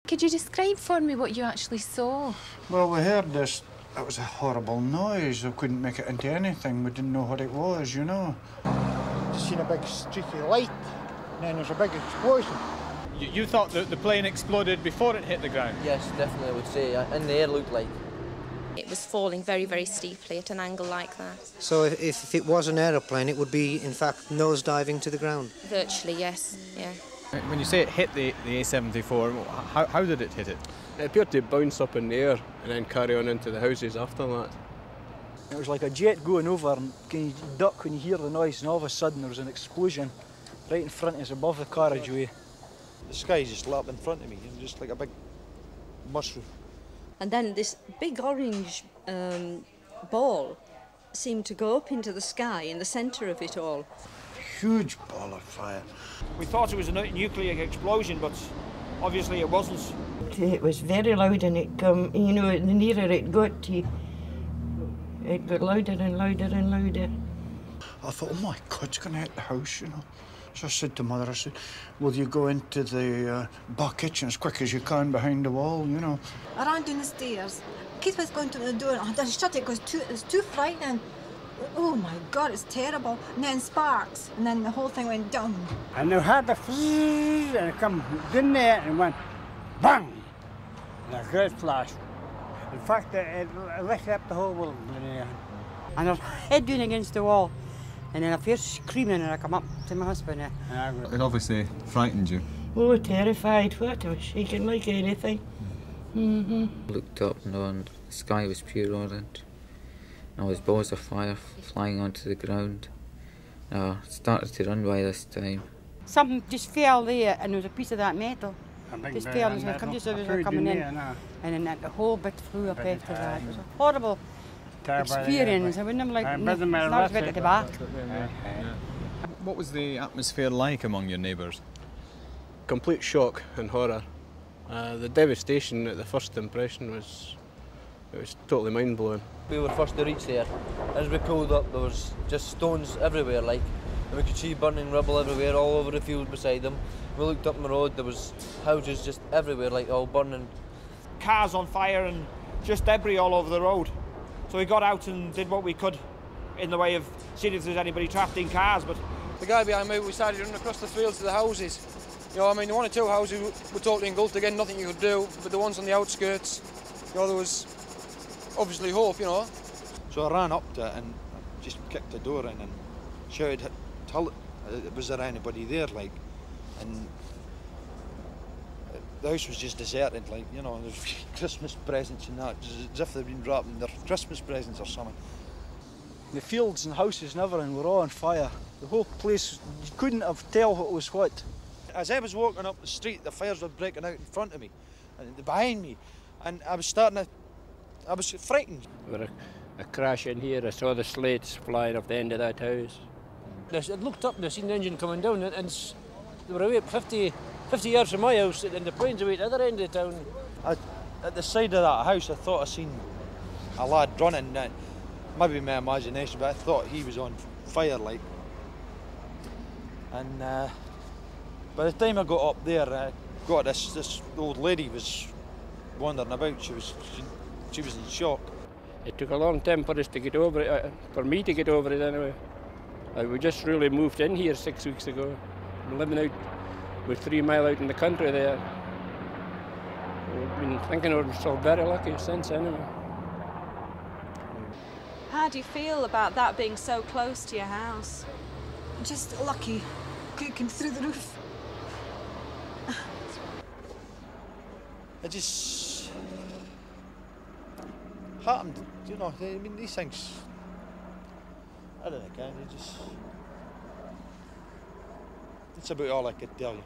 Could you describe for me what you actually saw? Well, we heard this. It was a horrible noise. We couldn't make it into anything. We didn't know what it was, you know. Just seen a big streaky light, and then there's a big explosion. You thought that the plane exploded before it hit the ground? Yes, definitely, I would say. In the air, looked like. It was falling very, very steeply at an angle like that. So if it was an aeroplane, it would be, in fact, nose-diving to the ground? Virtually, yes, yeah. When you say it hit the A-74, how did it hit it? It appeared to bounce up in the air and then carry on into the houses after that. It was like a jet going over, and you duck when you hear the noise, and all of a sudden there was an explosion right in front of us, above the carriageway. The sky just lit up in front of me, just like a big mushroom. And then this big orange ball seemed to go up into the sky in the centre of it all. Huge ball of fire. We thought it was a nuclear explosion, but obviously it wasn't. It was very loud, and it come, you know, the nearer it got louder and louder and louder. I thought, oh my God, it's going to hit the house, you know. So I said to Mother, I said, will you go into the back kitchen as quick as you can behind the wall, you know? I ran down the stairs. Keith was going to the door, and I shut it because it was too frightening. Oh my God, it's terrible. And then sparks, and then the whole thing went down. And they had the fzzz, and it come in there and went bang! And a great flash. In fact, it lit up the whole world. And I was head down against the wall. And then I first screaming, and I come up to my husband. It obviously frightened you. Oh, terrified. What? I was shaking like anything. Looked up, and the sky was pure orange. And there was balls of fire flying onto the ground. I started to run by this time. Something just fell there, and there was a piece of that metal. Just fell, and just as we were coming in. And then the whole bit flew up after that. It was a horrible experience. I wouldn't have liked not bit at the back. What was the atmosphere like among your neighbours? Complete shock and horror. The devastation at the first impression was totally mind-blowing. We were first to reach there. As we pulled up, there was just stones everywhere, like, and we could see burning rubble everywhere, all over the field beside them. We looked up the road, there was houses just everywhere, like, all burning. Cars on fire and just debris all over the road. So we got out and did what we could in the way of seeing if there's anybody trapped in cars, but... The guy behind me, we started running across the fields to the houses. You know, I mean, the 1 or 2 houses were totally engulfed again, nothing you could do, but the ones on the outskirts, you know, there was obviously hope, you know. So I ran up to it and just kicked the door in and shouted, was there anybody there, like, and the house was just deserted, like, you know, there's Christmas presents and that, just as if they'd been wrapping their Christmas presents or something. The fields and houses and everything were all on fire. The whole place, you couldn't have tell what was what. As I was walking up the street, the fires were breaking out in front of me and behind me, and I was frightened. There was a crash in here. I saw the slates flying off the end of that house. I looked up and I seen the engine coming down, and they were away 50 yards from my house, and the plane's away at the other end of the town. At the side of that house, I thought I seen a lad running. Maybe my imagination, but I thought he was on fire, like. And by the time I got up there, this old lady was wandering about. She was in shock. It took a long time for us to get over it, for me to get over it anyway. We just really moved in here 6 weeks ago. We're living out, we're 3 miles out in the country there. We've been thinking we're so very lucky since anyway. How do you feel about that being so close to your house? Just lucky. It came through the roof. It just happened, you know. I mean, these things, I don't know, it's about all I could tell you.